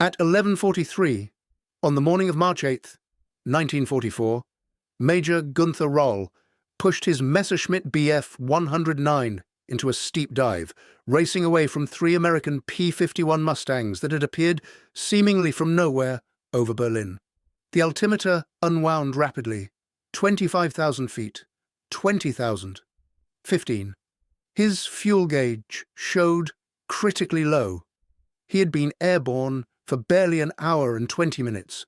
At 11:43, on the morning of March 8th, 1944, Major Gunther Roll pushed his Messerschmitt Bf 109 into a steep dive, racing away from three American P-51 Mustangs that had appeared seemingly from nowhere over Berlin. The altimeter unwound rapidly. 25,000 feet, 20,000, 15. His fuel gauge showed critically low. He had been airborne for barely an hour and 20 minutes.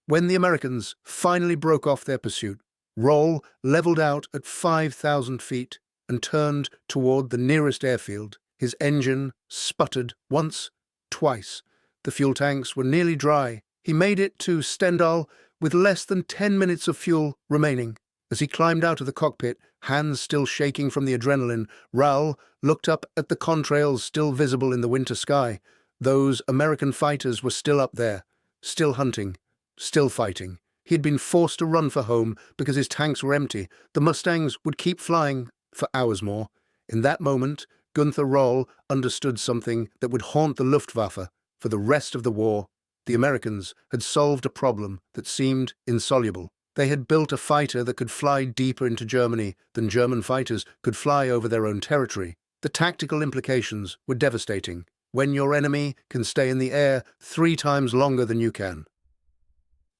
When the Americans finally broke off their pursuit, Roll leveled out at 5,000 feet and turned toward the nearest airfield. His engine sputtered once, twice. The fuel tanks were nearly dry. He made it to Stendal with less than 10 minutes of fuel remaining. As he climbed out of the cockpit, hands still shaking from the adrenaline, Raoul looked up at the contrails still visible in the winter sky. Those American fighters were still up there, still hunting, still fighting. He had been forced to run for home because his tanks were empty. The Mustangs would keep flying for hours more. In that moment, Gunther Roll understood something that would haunt the Luftwaffe for the rest of the war. The Americans had solved a problem that seemed insoluble. They had built a fighter that could fly deeper into Germany than German fighters could fly over their own territory. The tactical implications were devastating. When your enemy can stay in the air 3 times longer than you can.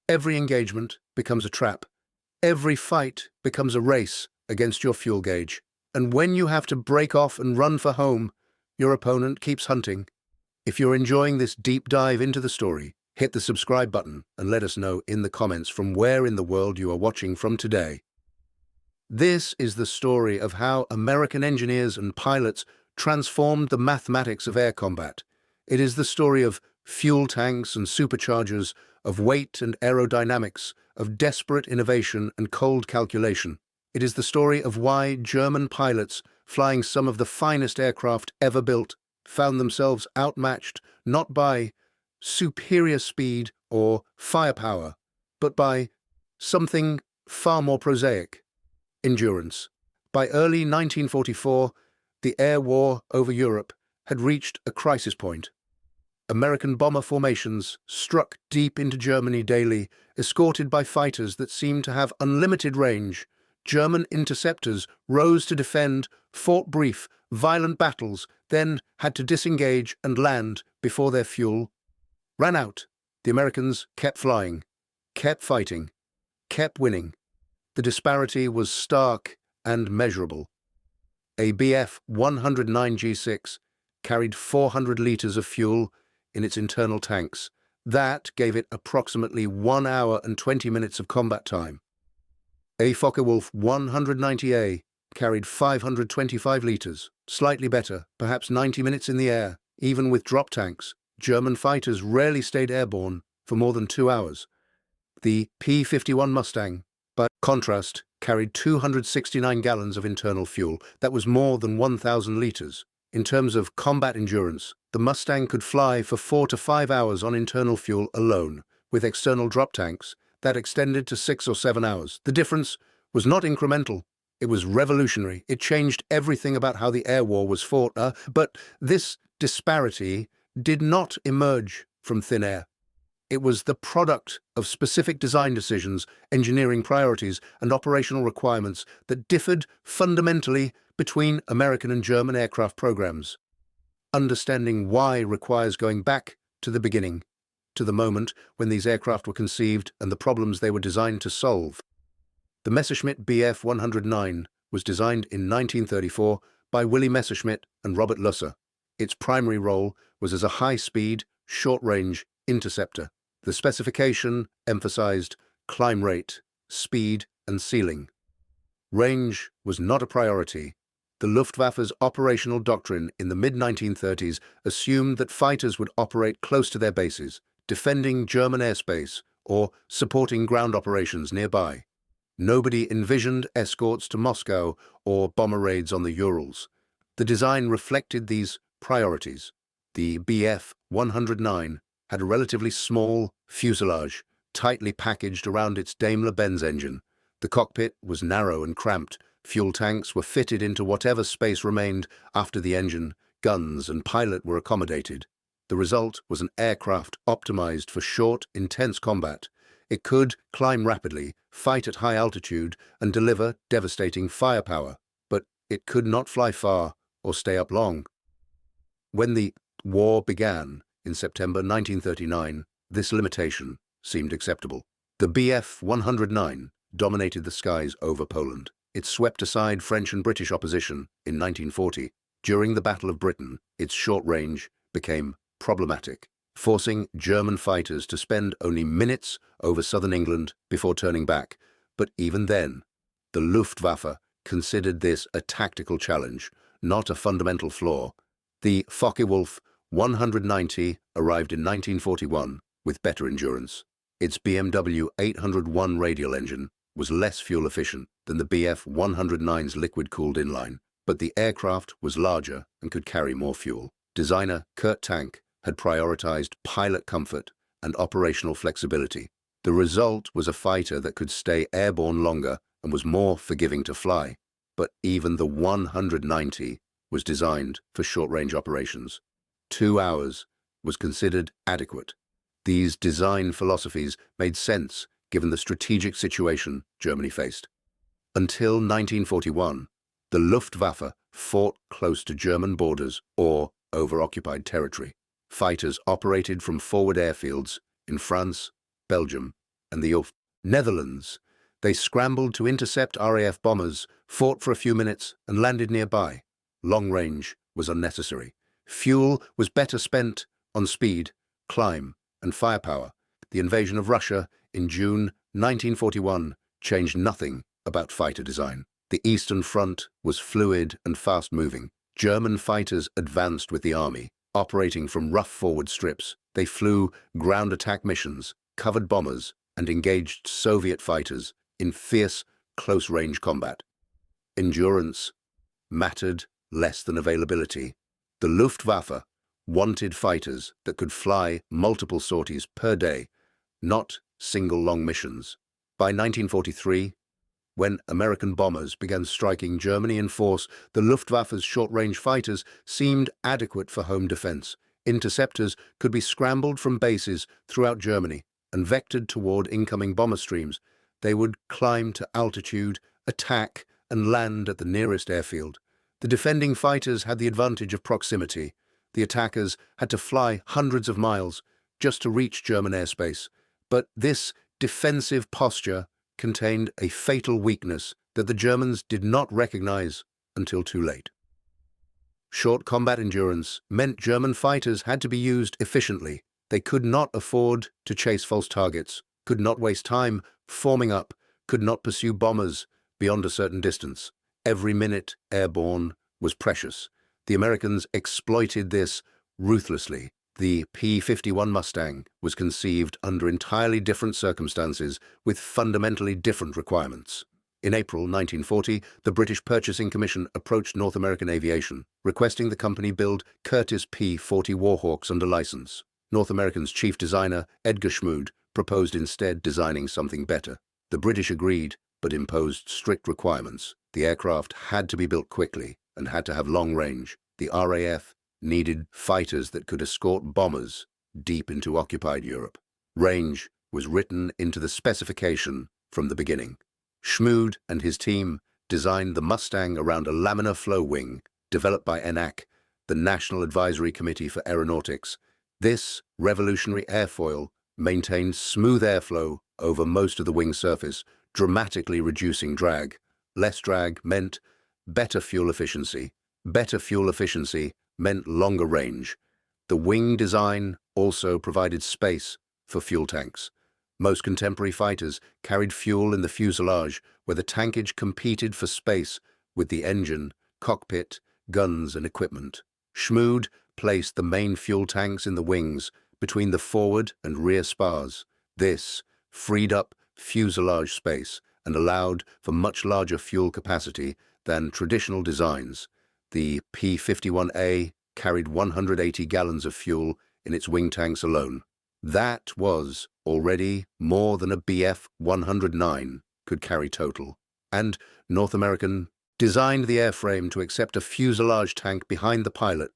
Every engagement becomes a trap. Every fight becomes a race against your fuel gauge. And when you have to break off and run for home, your opponent keeps hunting. If you're enjoying this deep dive into the story, hit the subscribe button and let us know in the comments from where in the world you are watching from today. This is the story of how American engineers and pilots transformed the mathematics of air combat. It is the story of fuel tanks and superchargers, of weight and aerodynamics, of desperate innovation and cold calculation. It is the story of why German pilots, flying some of the finest aircraft ever built, found themselves outmatched not by superior speed or firepower, but by something far more prosaic: endurance. By early 1944, the air war over Europe had reached a crisis point. American bomber formations struck deep into Germany daily, escorted by fighters that seemed to have unlimited range. German interceptors rose to defend, fought brief, violent battles, then had to disengage and land before their fuel ran out. The Americans kept flying, kept fighting, kept winning. The disparity was stark and measurable. A Bf 109 G6 carried 400 liters of fuel in its internal tanks. That gave it approximately 1 hour and 20 minutes of combat time. A Focke-Wulf 190A carried 525 liters, slightly better, perhaps 90 minutes in the air. Even with drop tanks, German fighters rarely stayed airborne for more than 2 hours. The P-51 Mustang, by contrast, carried 269 gallons of internal fuel. That was more than 1,000 liters. In terms of combat endurance, the Mustang could fly for 4 to 5 hours on internal fuel alone. With external drop tanks, that extended to 6 or 7 hours. The difference was not incremental. It was revolutionary. It changed everything about how the air war was fought. But this disparity did not emerge from thin air. It was the product of specific design decisions, engineering priorities, and operational requirements that differed fundamentally between American and German aircraft programs. Understanding why requires going back to the beginning, to the moment when these aircraft were conceived and the problems they were designed to solve. The Messerschmitt Bf 109 was designed in 1934 by Willy Messerschmitt and Robert Lusser. Its primary role was as a high-speed, short-range interceptor. The specification emphasized climb rate, speed, and ceiling. Range was not a priority. The Luftwaffe's operational doctrine in the mid-1930s assumed that fighters would operate close to their bases, defending German airspace or supporting ground operations nearby. Nobody envisioned escorts to Moscow or bomber raids on the Urals. The design reflected these priorities. The Bf 109 had a relatively small fuselage, tightly packaged around its Daimler-Benz engine. The cockpit was narrow and cramped. Fuel tanks were fitted into whatever space remained after the engine. Guns and pilot were accommodated. The result was an aircraft optimized for short, intense combat. It could climb rapidly, fight at high altitude, and deliver devastating firepower, but it could not fly far or stay up long. When the war began in September 1939, this limitation seemed acceptable. The Bf-109 dominated the skies over Poland. It swept aside French and British opposition in 1940. During the Battle of Britain, its short range became problematic, forcing German fighters to spend only minutes over southern England before turning back. But even then, the Luftwaffe considered this a tactical challenge, not a fundamental flaw. The Focke-Wulf 190 arrived in 1941 with better endurance. Its BMW 801 radial engine was less fuel efficient than the Bf-109's liquid-cooled inline, but the aircraft was larger and could carry more fuel. Designer Kurt Tank had prioritized pilot comfort and operational flexibility. The result was a fighter that could stay airborne longer and was more forgiving to fly. But even the 190 was designed for short-range operations. 2 hours was considered adequate. These design philosophies made sense given the strategic situation Germany faced. Until 1941, the Luftwaffe fought close to German borders or over occupied territory. Fighters operated from forward airfields in France, Belgium, and the Netherlands. They scrambled to intercept RAF bombers, fought for a few minutes, and landed nearby. Long range was unnecessary. Fuel was better spent on speed, climb, and firepower. The invasion of Russia in June 1941 changed nothing about fighter design. The Eastern Front was fluid and fast-moving. German fighters advanced with the army, operating from rough forward strips. They flew ground attack missions, covered bombers, and engaged Soviet fighters in fierce, close-range combat. Endurance mattered less than availability. The Luftwaffe wanted fighters that could fly multiple sorties per day, not single long missions. By 1943, when American bombers began striking Germany in force, the Luftwaffe's short-range fighters seemed adequate for home defense. Interceptors could be scrambled from bases throughout Germany and vectored toward incoming bomber streams. They would climb to altitude, attack, and land at the nearest airfield. The defending fighters had the advantage of proximity. The attackers had to fly hundreds of miles just to reach German airspace. But this defensive posture contained a fatal weakness that the Germans did not recognize until too late. Short combat endurance meant German fighters had to be used efficiently. They could not afford to chase false targets, could not waste time forming up, could not pursue bombers beyond a certain distance. Every minute airborne was precious. The Americans exploited this ruthlessly. The P-51 Mustang was conceived under entirely different circumstances with fundamentally different requirements. In April 1940, the British Purchasing Commission approached North American Aviation, requesting the company build Curtiss P-40 Warhawks under license. North American's chief designer, Edgar Schmood, proposed instead designing something better. The British agreed, but imposed strict requirements. The aircraft had to be built quickly and had to have long range. The RAF needed fighters that could escort bombers deep into occupied Europe. Range was written into the specification from the beginning. Schmood and his team designed the Mustang around a laminar flow wing developed by ENAC, the National Advisory Committee for Aeronautics. This revolutionary airfoil maintained smooth airflow over most of the wing surface, dramatically reducing drag. Less drag meant better fuel efficiency. Better fuel efficiency meant longer range. The wing design also provided space for fuel tanks. Most contemporary fighters carried fuel in the fuselage, where the tankage competed for space with the engine, cockpit, guns, and equipment. Schmood placed the main fuel tanks in the wings between the forward and rear spars. This freed up fuselage space and allowed for much larger fuel capacity than traditional designs. The P-51A carried 180 gallons of fuel in its wing tanks alone. That was already more than a Bf-109 could carry total. And North American designed the airframe to accept a fuselage tank behind the pilot.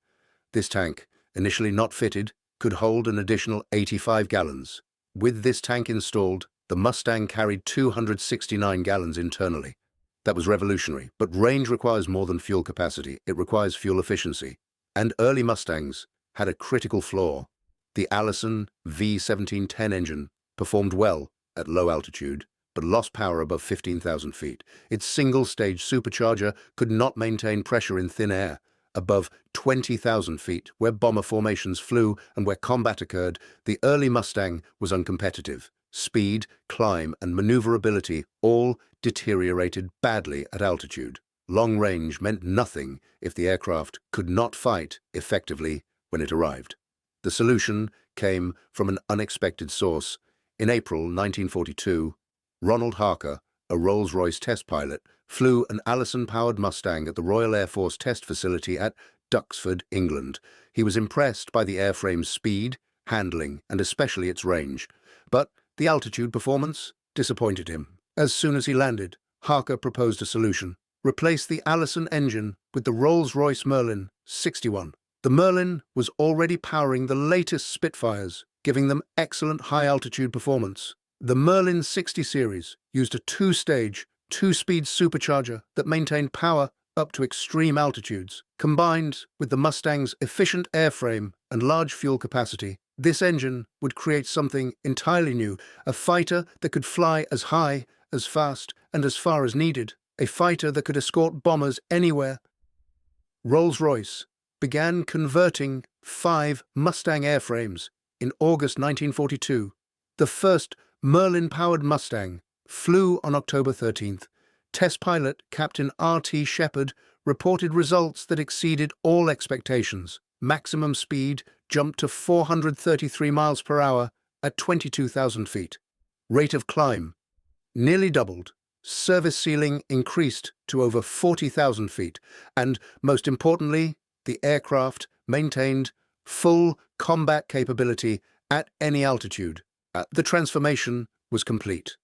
This tank, initially not fitted could hold an additional 85 gallons. With this tank installed, the Mustang carried 269 gallons internally. That was revolutionary, but range requires more than fuel capacity. It requires fuel efficiency. And early Mustangs had a critical flaw. The Allison V1710 engine performed well at low altitude, but lost power above 15,000 feet. Its single-stage supercharger could not maintain pressure in thin air above 20,000 feet, where bomber formations flew and where combat occurred. The early Mustang was uncompetitive. Speed, climb, and maneuverability all deteriorated badly at altitude. Long range meant nothing if the aircraft could not fight effectively when it arrived. The solution came from an unexpected source. In April 1942, Ronald Harker, a Rolls-Royce test pilot, flew an Allison-powered Mustang at the Royal Air Force Test Facility at Duxford, England. He was impressed by the airframe's speed, handling, and especially its range. But the altitude performance disappointed him. As soon as he landed, Harker proposed a solution. Replace the Allison engine with the Rolls-Royce Merlin 61. The Merlin was already powering the latest Spitfires, giving them excellent high-altitude performance. The Merlin 60 series used a two-stage, two-speed supercharger that maintained power up to extreme altitudes. Combined with the Mustang's efficient airframe and large fuel capacity, this engine would create something entirely new, a fighter that could fly as high, as fast, and as far as needed, a fighter that could escort bombers anywhere. Rolls-Royce began converting 5 Mustang airframes in August 1942. The first Merlin-powered Mustang flew on October 13th. Test pilot Captain R.T. Shepard reported results that exceeded all expectations. Maximum speed jumped to 433 miles per hour at 22,000 feet. Rate of climb nearly doubled. Service ceiling increased to over 40,000 feet. And, most importantly, the aircraft maintained full combat capability at any altitude. The transformation was complete.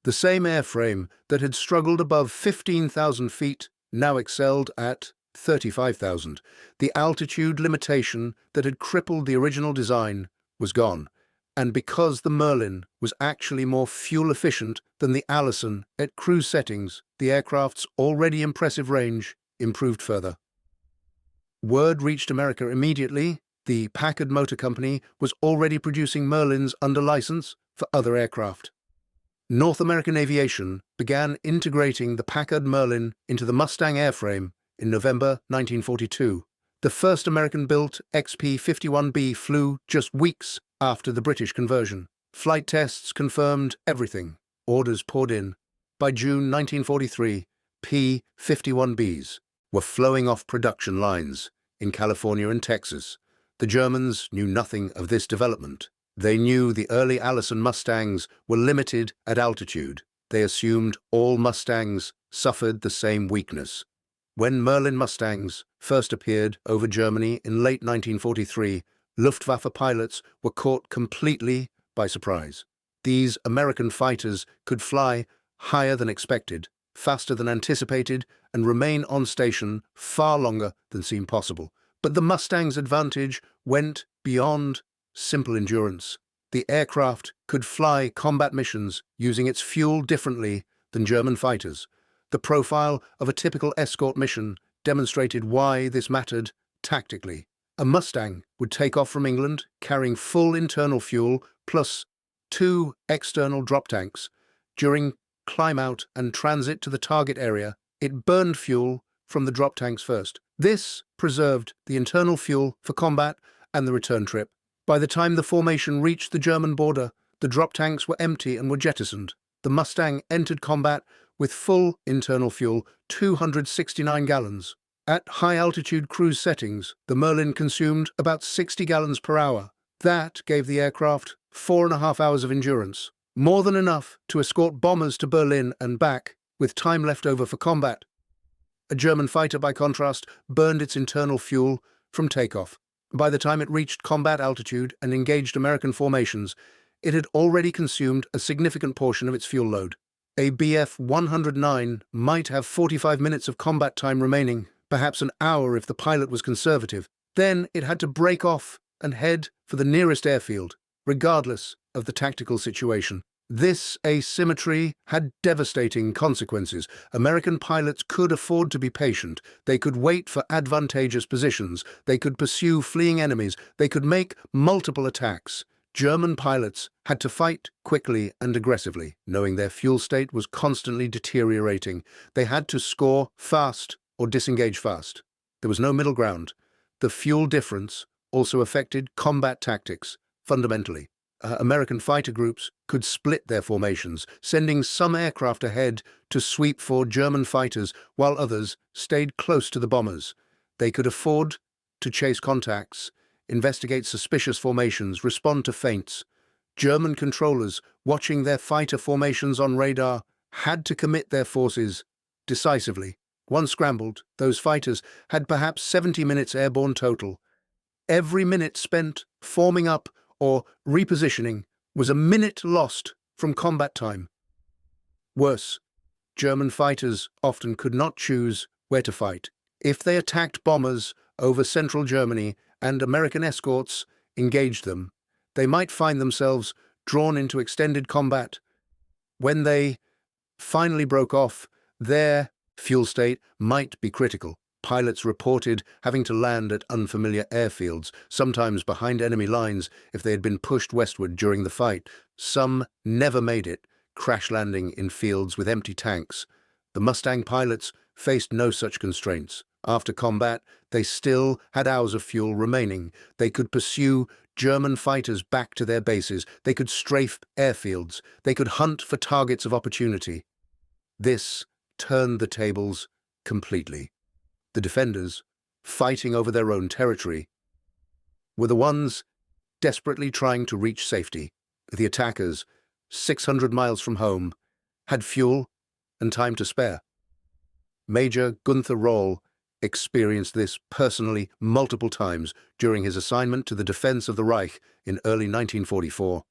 The same airframe that had struggled above 15,000 feet now excelled at 35,000. The altitude limitation that had crippled the original design was gone, and because the Merlin was actually more fuel efficient than the Allison at cruise settings, the aircraft's already impressive range improved further. Word reached America immediately. The Packard Motor Company was already producing Merlins under license for other aircraft. North American Aviation began integrating the Packard Merlin into the Mustang airframe in November 1942. The first American-built XP-51B flew just weeks after the British conversion. Flight tests confirmed everything. Orders poured in. By June 1943, P-51Bs were flowing off production lines in California and Texas. The Germans knew nothing of this development. They knew the early Allison Mustangs were limited at altitude. They assumed all Mustangs suffered the same weakness. When Merlin Mustangs first appeared over Germany in late 1943, Luftwaffe pilots were caught completely by surprise. These American fighters could fly higher than expected, faster than anticipated, and remain on station far longer than seemed possible. But the Mustang's advantage went beyond simple endurance. The aircraft could fly combat missions using its fuel differently than German fighters. The profile of a typical escort mission demonstrated why this mattered tactically. A Mustang would take off from England carrying full internal fuel plus 2 external drop tanks. During climb-out and transit to the target area, it burned fuel from the drop tanks first. This preserved the internal fuel for combat and the return trip. By the time the formation reached the German border, the drop tanks were empty and were jettisoned. The Mustang entered combat with full internal fuel, 269 gallons. At high-altitude cruise settings, the Merlin consumed about 60 gallons per hour. That gave the aircraft 4.5 hours of endurance, more than enough to escort bombers to Berlin and back, with time left over for combat. A German fighter, by contrast, burned its internal fuel from takeoff. By the time it reached combat altitude and engaged American formations, it had already consumed a significant portion of its fuel load. A Bf-109 might have 45 minutes of combat time remaining, perhaps an hour if the pilot was conservative. Then it had to break off and head for the nearest airfield, regardless of the tactical situation. This asymmetry had devastating consequences. American pilots could afford to be patient. They could wait for advantageous positions. They could pursue fleeing enemies. They could make multiple attacks. German pilots had to fight quickly and aggressively, knowing their fuel state was constantly deteriorating. They had to score fast or disengage fast. There was no middle ground. The fuel difference also affected combat tactics fundamentally. American fighter groups could split their formations, sending some aircraft ahead to sweep for German fighters, while others stayed close to the bombers. They could afford to chase contacts, investigate suspicious formations, respond to feints. German controllers, watching their fighter formations on radar, had to commit their forces decisively. Once scrambled, those fighters had perhaps 70 minutes airborne total. Every minute spent forming up or repositioning was a minute lost from combat time. Worse, German fighters often could not choose where to fight. If they attacked bombers over central Germany and American escorts engaged them, they might find themselves drawn into extended combat. When they finally broke off, their fuel state might be critical. Pilots reported having to land at unfamiliar airfields, sometimes behind enemy lines if they had been pushed westward during the fight. Some never made it, crash landing in fields with empty tanks. The Mustang pilots faced no such constraints. After combat, they still had hours of fuel remaining. They could pursue German fighters back to their bases. They could strafe airfields. They could hunt for targets of opportunity. This turned the tables completely. The defenders, fighting over their own territory, were the ones desperately trying to reach safety. The attackers, 600 miles from home, had fuel and time to spare. Major Gunther Roll experienced this personally multiple times during his assignment to the defense of the Reich in early 1944.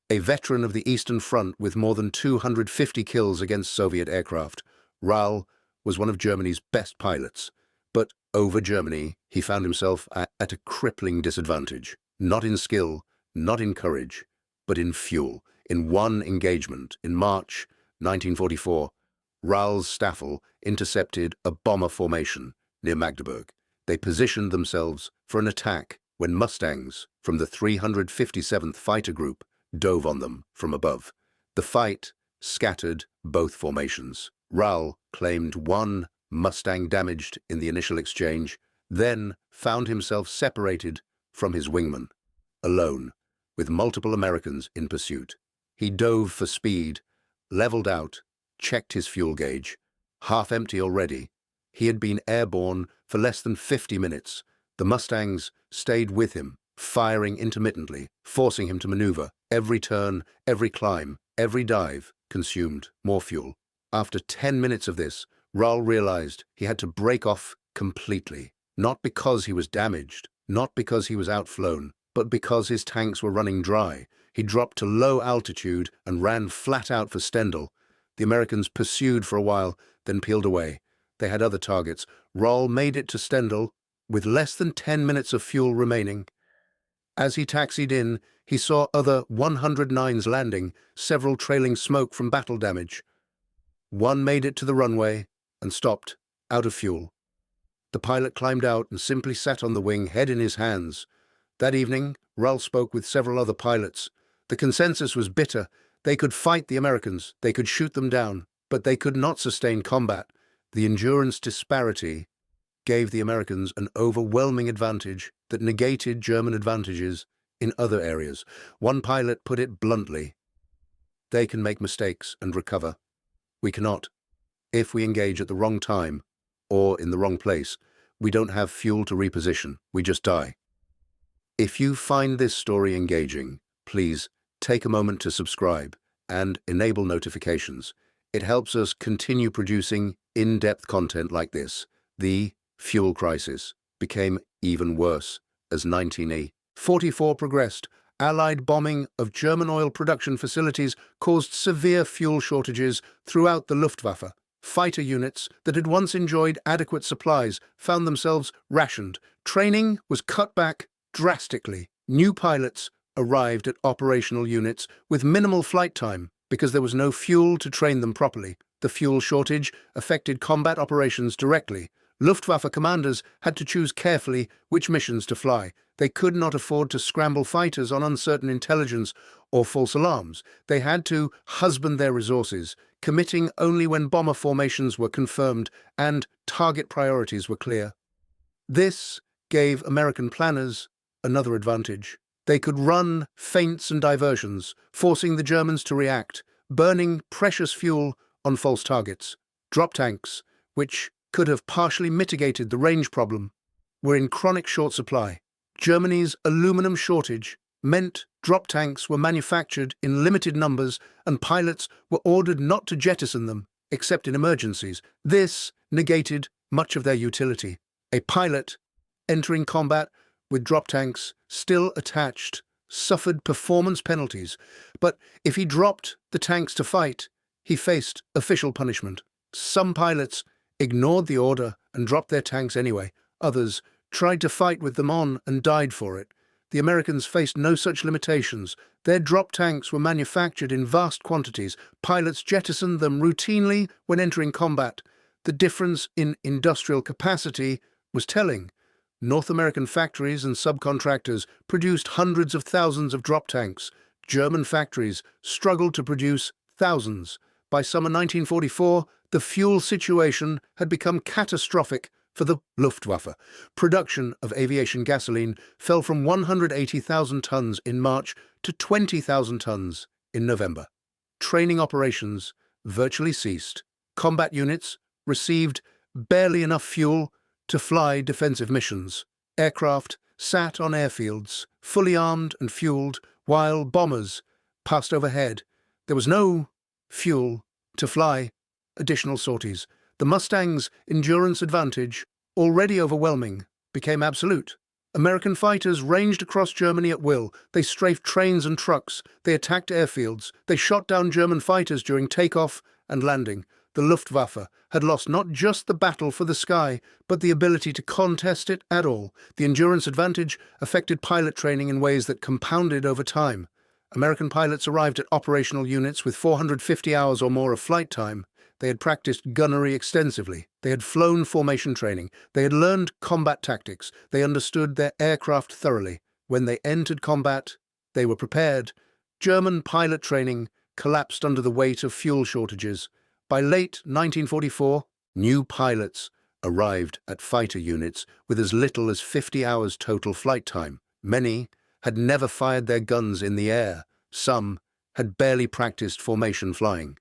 A veteran of the Eastern Front with more than 250 kills against Soviet aircraft, Rahl was one of Germany's best pilots, but over Germany he found himself at a crippling disadvantage, not in skill, not in courage, but in fuel. In one engagement, in March 1944, Rahl's Staffel intercepted a bomber formation near Magdeburg. They positioned themselves for an attack when Mustangs from the 357th Fighter Group dove on them from above. The fight scattered both formations. Rahl claimed one Mustang damaged in the initial exchange, then found himself separated from his wingman, alone, with multiple Americans in pursuit. He dove for speed, leveled out, checked his fuel gauge. Half empty already, he had been airborne for less than 50 minutes. The Mustangs stayed with him, firing intermittently, forcing him to maneuver. Every turn, every climb, every dive consumed more fuel. After 10 minutes of this, Rahl realized he had to break off completely, not because he was damaged, not because he was outflown, but because his tanks were running dry. He dropped to low altitude and ran flat out for Stendal. The Americans pursued for a while, then peeled away. They had other targets. Rahl made it to Stendal with less than 10 minutes of fuel remaining. As he taxied in, he saw other 109s landing, several trailing smoke from battle damage. One made it to the runway and stopped, out of fuel. The pilot climbed out and simply sat on the wing, head in his hands. That evening, Rahl spoke with several other pilots. The consensus was bitter. They could fight the Americans, they could shoot them down, but they could not sustain combat. The endurance disparity gave the Americans an overwhelming advantage that negated German advantages in other areas. One pilot put it bluntly: "They can make mistakes and recover. We cannot. If we engage at the wrong time, or in the wrong place, we don't have fuel to reposition. We just die." If you find this story engaging, please take a moment to subscribe and enable notifications. It helps us continue producing in-depth content like this. The fuel crisis became even worse as 1944 progressed. Allied bombing of German oil production facilities caused severe fuel shortages throughout the Luftwaffe. Fighter units that had once enjoyed adequate supplies found themselves rationed. Training was cut back drastically. New pilots arrived at operational units with minimal flight time because there was no fuel to train them properly. The fuel shortage affected combat operations directly. Luftwaffe commanders had to choose carefully which missions to fly. They could not afford to scramble fighters on uncertain intelligence or false alarms. They had to husband their resources, committing only when bomber formations were confirmed and target priorities were clear. This gave American planners another advantage. They could run feints and diversions, forcing the Germans to react, burning precious fuel on false targets. Drop tanks, which could have partially mitigated the range problem, were in chronic short supply. Germany's aluminum shortage meant drop tanks were manufactured in limited numbers and pilots were ordered not to jettison them, except in emergencies. This negated much of their utility. A pilot entering combat with drop tanks still attached suffered performance penalties, but if he dropped the tanks to fight, he faced official punishment. Some pilots ignored the order and dropped their tanks anyway. Others tried to fight with them on and died for it. The Americans faced no such limitations. Their drop tanks were manufactured in vast quantities. Pilots jettisoned them routinely when entering combat. The difference in industrial capacity was telling. North American factories and subcontractors produced hundreds of thousands of drop tanks. German factories struggled to produce thousands. By summer 1944, the fuel situation had become catastrophic for the Luftwaffe. Production of aviation gasoline fell from 180,000 tons in March to 20,000 tons in November. Training operations virtually ceased. Combat units received barely enough fuel to fly defensive missions. Aircraft sat on airfields, fully armed and fueled, while bombers passed overhead. There was no fuel to fly additional sorties. The Mustang's endurance advantage, already overwhelming, became absolute. American fighters ranged across Germany at will. They strafed trains and trucks. They attacked airfields. They shot down German fighters during takeoff and landing. The Luftwaffe had lost not just the battle for the sky, but the ability to contest it at all. The endurance advantage affected pilot training in ways that compounded over time. American pilots arrived at operational units with 450 hours or more of flight time. They had practiced gunnery extensively. They had flown formation training. They had learned combat tactics. They understood their aircraft thoroughly. When they entered combat, they were prepared. German pilot training collapsed under the weight of fuel shortages. By late 1944, new pilots arrived at fighter units with as little as 50 hours total flight time. Many had never fired their guns in the air. Some had barely practiced formation flying.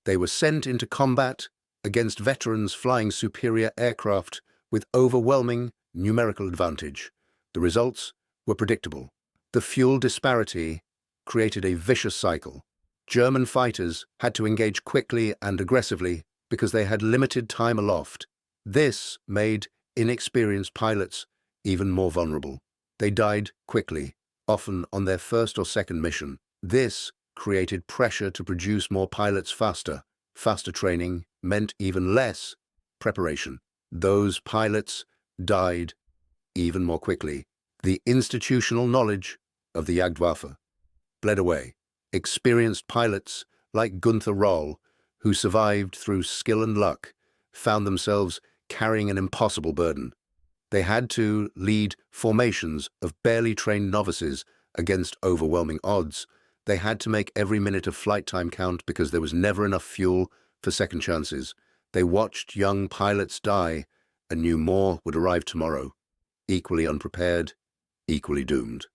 They were sent into combat against veterans flying superior aircraft with overwhelming numerical advantage. The results were predictable. The fuel disparity created a vicious cycle. German fighters had to engage quickly and aggressively because they had limited time aloft. This made inexperienced pilots even more vulnerable. They died quickly, often on their first or second mission. This created pressure to produce more pilots faster. Faster training meant even less preparation. Those pilots died even more quickly. The institutional knowledge of the Jagdwaffe bled away. Experienced pilots like Gunther Roll, who survived through skill and luck, found themselves carrying an impossible burden. They had to lead formations of barely trained novices against overwhelming odds. They had to make every minute of flight time count because there was never enough fuel for second chances. They watched young pilots die and knew more would arrive tomorrow, equally unprepared, equally doomed.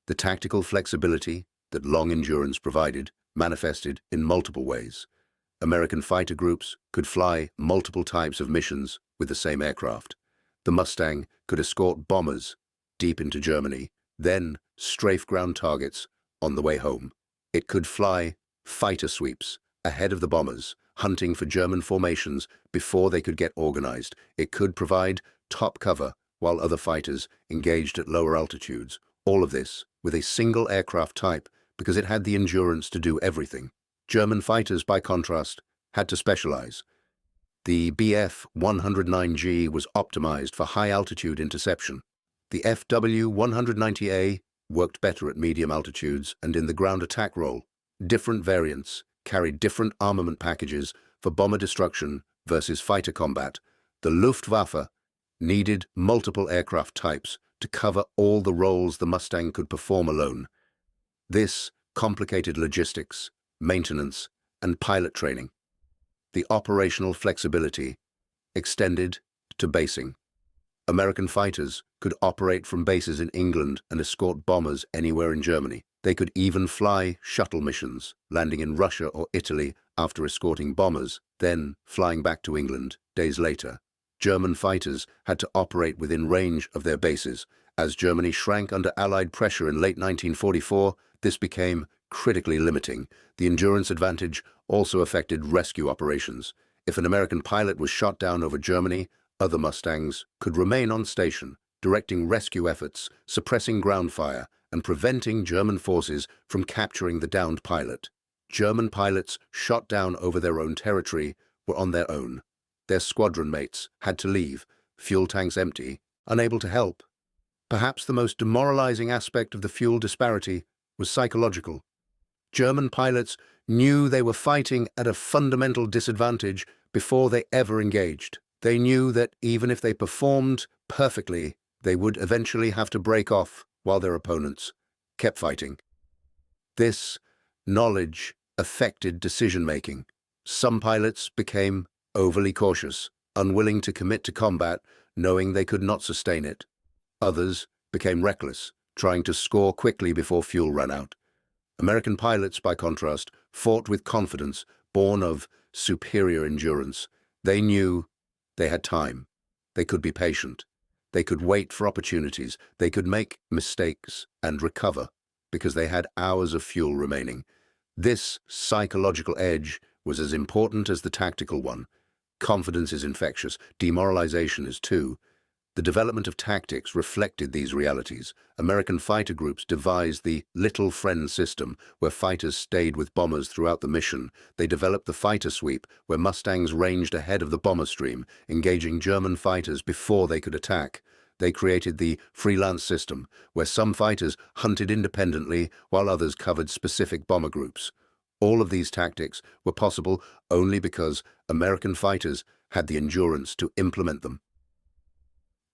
The tactical flexibility that long endurance provided manifested in multiple ways. American fighter groups could fly multiple types of missions with the same aircraft. The Mustang could escort bombers deep into Germany, then strafe ground targets on the way home. It could fly fighter sweeps ahead of the bombers, hunting for German formations before they could get organized. It could provide top cover while other fighters engaged at lower altitudes. All of this with a single aircraft type because it had the endurance to do everything. German fighters, by contrast, had to specialize. The Bf-109G was optimized for high-altitude interception. The FW-190A worked better at medium altitudes and in the ground attack role. Different variants carried different armament packages for bomber destruction versus fighter combat. The Luftwaffe needed multiple aircraft types to cover all the roles the Mustang could perform alone. This complicated logistics, maintenance, and pilot training. The operational flexibility extended to basing. American fighters could operate from bases in England and escort bombers anywhere in Germany. They could even fly shuttle missions, landing in Russia or Italy after escorting bombers, then flying back to England days later. German fighters had to operate within range of their bases. As Germany shrank under Allied pressure in late 1944, this became critically limiting. The endurance advantage also affected rescue operations. If an American pilot was shot down over Germany, other Mustangs could remain on station, directing rescue efforts, suppressing ground fire, and preventing German forces from capturing the downed pilot. German pilots shot down over their own territory were on their own. Their squadron mates had to leave, fuel tanks empty, unable to help. Perhaps the most demoralizing aspect of the fuel disparity was psychological. German pilots knew they were fighting at a fundamental disadvantage before they ever engaged. They knew that even if they performed perfectly, they would eventually have to break off while their opponents kept fighting. This knowledge affected decision-making. Some pilots became overly cautious, unwilling to commit to combat, knowing they could not sustain it. Others became reckless, trying to score quickly before fuel ran out. American pilots, by contrast, fought with confidence, born of superior endurance. They knew they had time. They could be patient. They could wait for opportunities. They could make mistakes and recover because they had hours of fuel remaining. This psychological edge was as important as the tactical one. Confidence is infectious. Demoralization is too. The development of tactics reflected these realities. American fighter groups devised the Little Friend system, where fighters stayed with bombers throughout the mission. They developed the fighter sweep, where Mustangs ranged ahead of the bomber stream, engaging German fighters before they could attack. They created the freelance system, where some fighters hunted independently while others covered specific bomber groups. All of these tactics were possible only because American fighters had the endurance to implement them.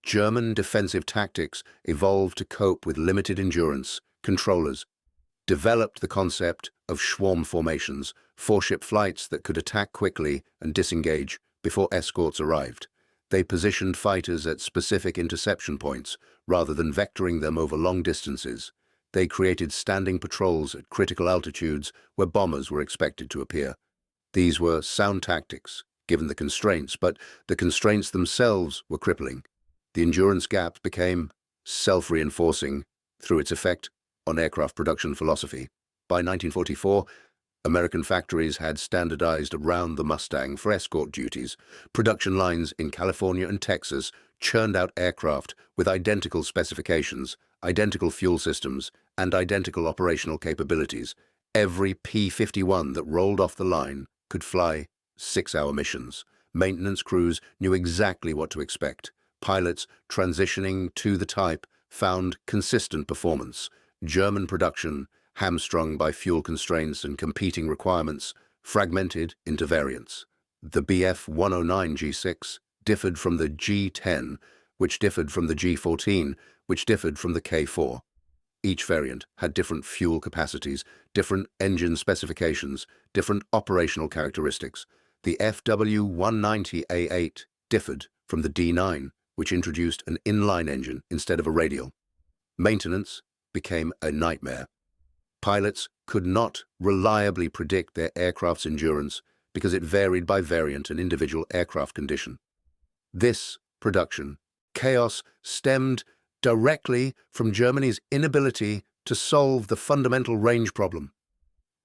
German defensive tactics evolved to cope with limited endurance. Controllers developed the concept of swarm formations, four-ship flights that could attack quickly and disengage before escorts arrived. They positioned fighters at specific interception points rather than vectoring them over long distances. They created standing patrols at critical altitudes where bombers were expected to appear. These were sound tactics, given the constraints, but the constraints themselves were crippling. The endurance gap became self-reinforcing through its effect on aircraft production philosophy. By 1944, American factories had standardized around the Mustang for escort duties. Production lines in California and Texas churned out aircraft with identical specifications, identical fuel systems, and identical operational capabilities. Every P-51 that rolled off the line could fly 6-hour missions. Maintenance crews knew exactly what to expect. Pilots transitioning to the type found consistent performance. German production, hamstrung by fuel constraints and competing requirements, fragmented into variants. The Bf-109 G6 differed from the G10, which differed from the G14, which differed from the K4. Each variant had different fuel capacities, different engine specifications, different operational characteristics. The FW-190A8 differed from the D9, which introduced an inline engine instead of a radial. Maintenance became a nightmare. Pilots could not reliably predict their aircraft's endurance because it varied by variant and individual aircraft condition. This production chaos stemmed directly from Germany's inability to solve the fundamental range problem.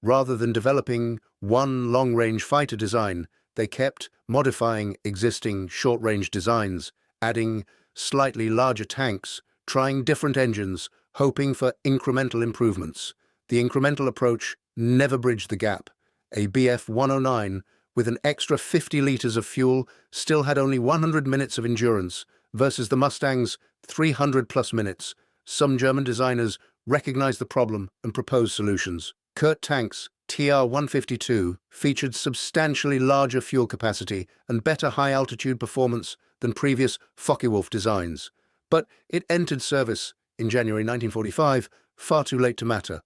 Rather than developing one long-range fighter design, they kept modifying existing short-range designs, adding slightly larger tanks, trying different engines, hoping for incremental improvements. The incremental approach never bridged the gap. A Bf-109 with an extra 50 liters of fuel still had only 100 minutes of endurance, versus the Mustang's 300-plus minutes. Some German designers recognized the problem and proposed solutions. Kurt Tank's TR-152 featured substantially larger fuel capacity and better high-altitude performance than previous Focke-Wulf designs, but it entered service in January 1945, far too late to matter.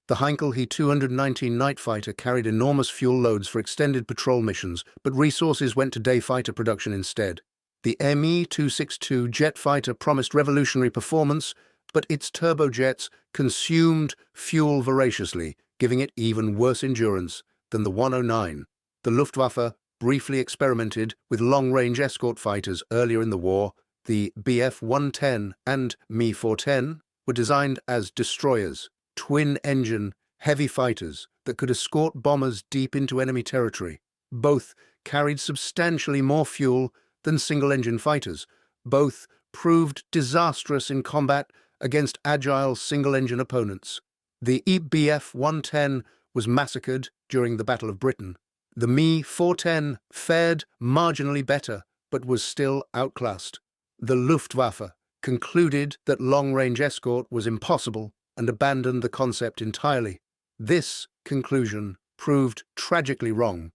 The Heinkel He-219 night fighter carried enormous fuel loads for extended patrol missions, but resources went to day fighter production instead. The Me-262 jet fighter promised revolutionary performance, but its turbojets consumed fuel voraciously, giving it even worse endurance than the 109. The Luftwaffe briefly experimented with long-range escort fighters earlier in the war. The Bf-110 and Me-410 were designed as destroyers, twin-engine, heavy fighters that could escort bombers deep into enemy territory. Both carried substantially more fuel than single-engine fighters. Both proved disastrous in combat against agile single-engine opponents. The Bf-110 was massacred during the Battle of Britain. The Me-410 fared marginally better, but was still outclassed. The Luftwaffe concluded that long-range escort was impossible and abandoned the concept entirely. This conclusion proved tragically wrong.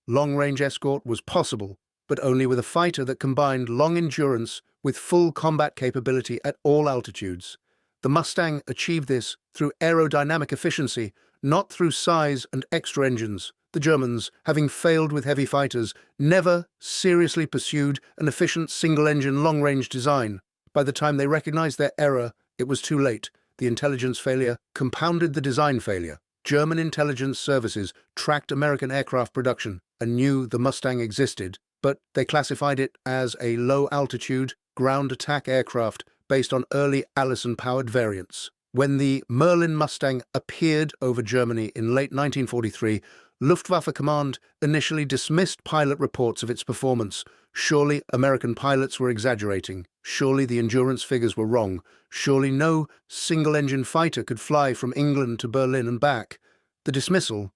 Long-range escort was possible, but only with a fighter that combined long endurance with full combat capability at all altitudes. The Mustang achieved this through aerodynamic efficiency, not through size and extra engines. The Germans, having failed with heavy fighters, never seriously pursued an efficient single-engine long-range design. By the time they recognized their error, it was too late. The intelligence failure compounded the design failure. German intelligence services tracked American aircraft production and knew the Mustang existed, but they classified it as a low-altitude, ground attack aircraft based on early Allison-powered variants. When the Merlin Mustang appeared over Germany in late 1943, Luftwaffe Command initially dismissed pilot reports of its performance. Surely American pilots were exaggerating. Surely the endurance figures were wrong. Surely no single-engine fighter could fly from England to Berlin and back. The dismissal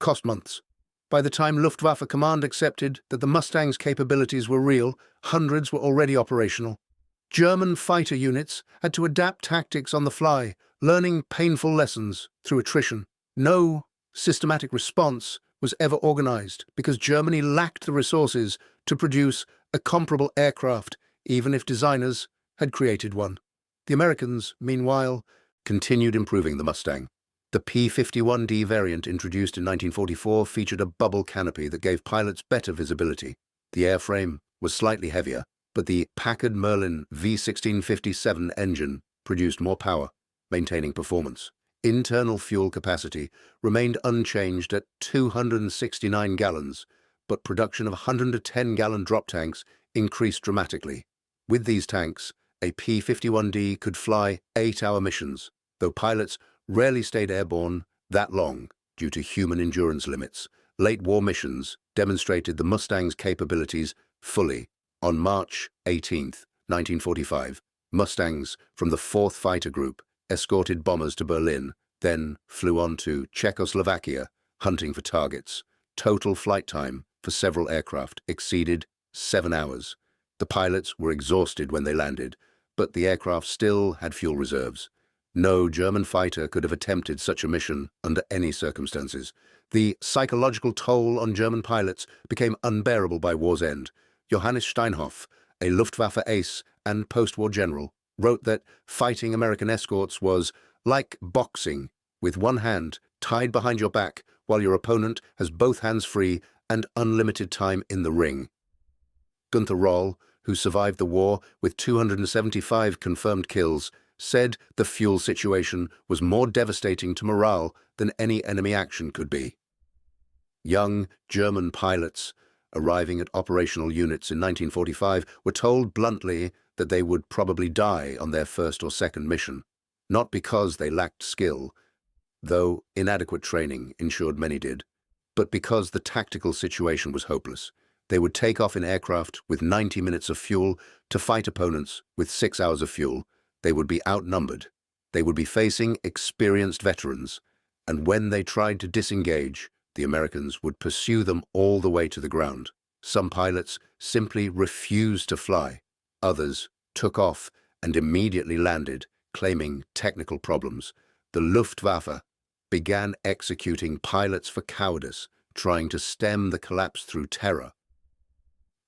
cost months. By the time Luftwaffe Command accepted that the Mustang's capabilities were real, hundreds were already operational. German fighter units had to adapt tactics on the fly, learning painful lessons through attrition. No systematic response was ever organized because Germany lacked the resources to produce a comparable aircraft, even if designers had created one. The Americans, meanwhile, continued improving the Mustang. The P-51D variant introduced in 1944 featured a bubble canopy that gave pilots better visibility. The airframe was slightly heavier, but the Packard Merlin V1657 engine produced more power, maintaining performance. Internal fuel capacity remained unchanged at 269 gallons, but production of 110-gallon drop tanks increased dramatically. With these tanks, a P-51D could fly 8-hour missions, though pilots rarely stayed airborne that long due to human endurance limits. Late war missions demonstrated the Mustang's capabilities fully. On March 18, 1945, Mustangs from the 4th Fighter Group escorted bombers to Berlin, then flew on to Czechoslovakia, hunting for targets. Total flight time for several aircraft exceeded 7 hours. The pilots were exhausted when they landed, but the aircraft still had fuel reserves. No German fighter could have attempted such a mission under any circumstances. The psychological toll on German pilots became unbearable by war's end. Johannes Steinhoff, a Luftwaffe ace and post-war general, wrote that fighting American escorts was like boxing, with one hand tied behind your back while your opponent has both hands free and unlimited time in the ring. Gunther Roll, who survived the war with 275 confirmed kills, said the fuel situation was more devastating to morale than any enemy action could be. Young German pilots arriving at operational units in 1945 were told bluntly that they would probably die on their first or second mission, not because they lacked skill, though inadequate training ensured many did, but because the tactical situation was hopeless. They would take off in aircraft with 90 minutes of fuel to fight opponents with 6 hours of fuel. They would be outnumbered. They would be facing experienced veterans, and when they tried to disengage, the Americans would pursue them all the way to the ground. Some pilots simply refused to fly. Others took off and immediately landed, claiming technical problems. The Luftwaffe began executing pilots for cowardice, trying to stem the collapse through terror.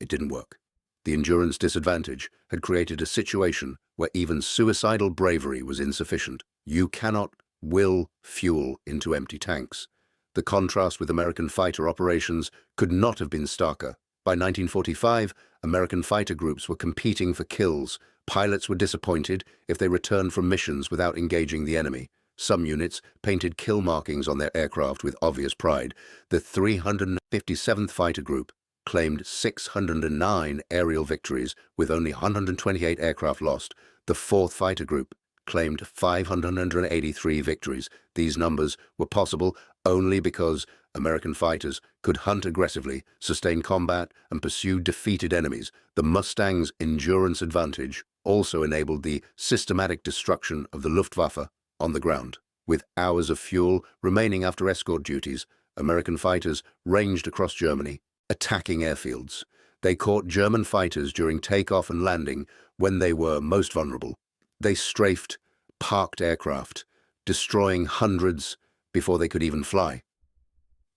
It didn't work. The endurance disadvantage had created a situation where even suicidal bravery was insufficient. You cannot will fuel into empty tanks. The contrast with American fighter operations could not have been starker. By 1945, American fighter groups were competing for kills. Pilots were disappointed if they returned from missions without engaging the enemy. Some units painted kill markings on their aircraft with obvious pride. The 357th Fighter Group claimed 609 aerial victories with only 128 aircraft lost. The 4th Fighter Group claimed 583 victories. These numbers were possible only because American fighters could hunt aggressively, sustain combat, and pursue defeated enemies. The Mustang's endurance advantage also enabled the systematic destruction of the Luftwaffe on the ground. With hours of fuel remaining after escort duties, American fighters ranged across Germany, attacking airfields. They caught German fighters during takeoff and landing when they were most vulnerable. They strafed parked aircraft, destroying hundreds before they could even fly.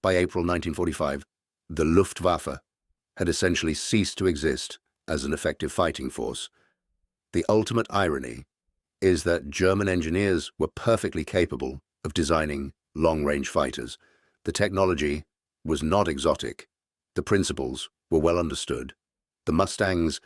By April 1945, the Luftwaffe had essentially ceased to exist as an effective fighting force. The ultimate irony is that German engineers were perfectly capable of designing long-range fighters. The technology was not exotic. The principles were well understood. The Mustang's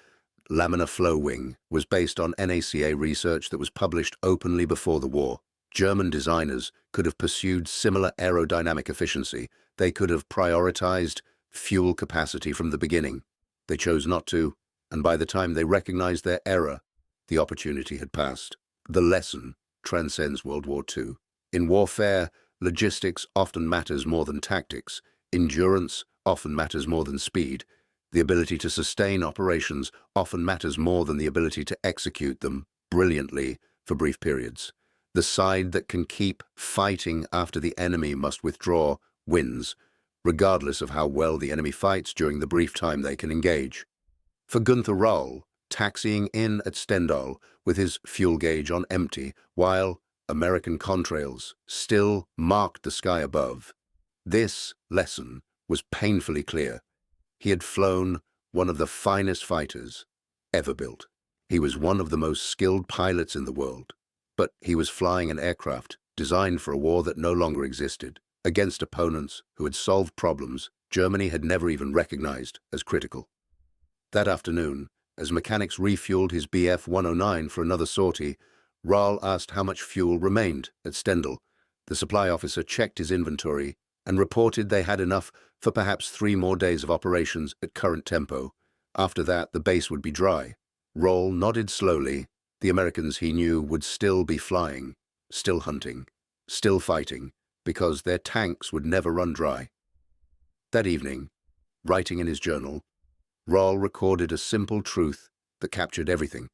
laminar flow wing was based on NACA research that was published openly before the war. German designers could have pursued similar aerodynamic efficiency. They could have prioritized fuel capacity from the beginning. They chose not to, and by the time they recognized their error, the opportunity had passed. The lesson transcends World War II. In warfare, logistics often matters more than tactics. Endurance often matters more than speed. The ability to sustain operations often matters more than the ability to execute them brilliantly for brief periods. The side that can keep fighting after the enemy must withdraw wins, regardless of how well the enemy fights during the brief time they can engage. For Gunther Röll, taxiing in at Stendal with his fuel gauge on empty, while American contrails still marked the sky above, this lesson was painfully clear. He had flown one of the finest fighters ever built. He was one of the most skilled pilots in the world, but he was flying an aircraft designed for a war that no longer existed, against opponents who had solved problems Germany had never even recognized as critical. That afternoon, as mechanics refueled his Bf 109 for another sortie, Röll asked how much fuel remained at Stendal. The supply officer checked his inventory and reported they had enough for perhaps 3 more days of operations at current tempo. After that, the base would be dry. Röll nodded slowly. The Americans, he knew, would still be flying, still hunting, still fighting, because their tanks would never run dry. That evening, writing in his journal, Röll recorded a simple truth that captured everything.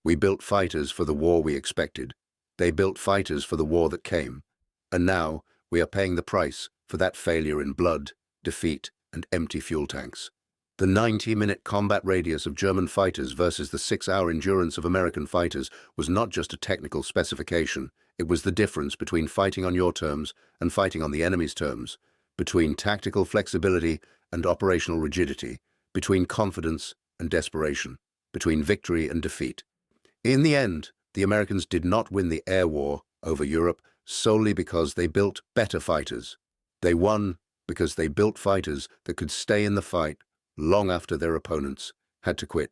We built fighters for the war we expected. They built fighters for the war that came. And now we are paying the price for that failure in blood, defeat, and empty fuel tanks. The 90-minute combat radius of German fighters versus the 6-hour endurance of American fighters was not just a technical specification. It was the difference between fighting on your terms and fighting on the enemy's terms, between tactical flexibility and operational rigidity, between confidence and desperation, between victory and defeat. In the end, the Americans did not win the air war over Europe solely because they built better fighters. They won because they built fighters that could stay in the fight long after their opponents had to quit.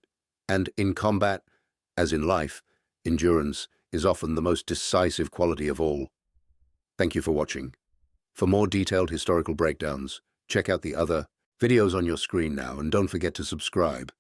And in combat, as in life, endurance is often the most decisive quality of all. Thank you for watching. For more detailed historical breakdowns, check out the other videos on your screen now, and don't forget to subscribe.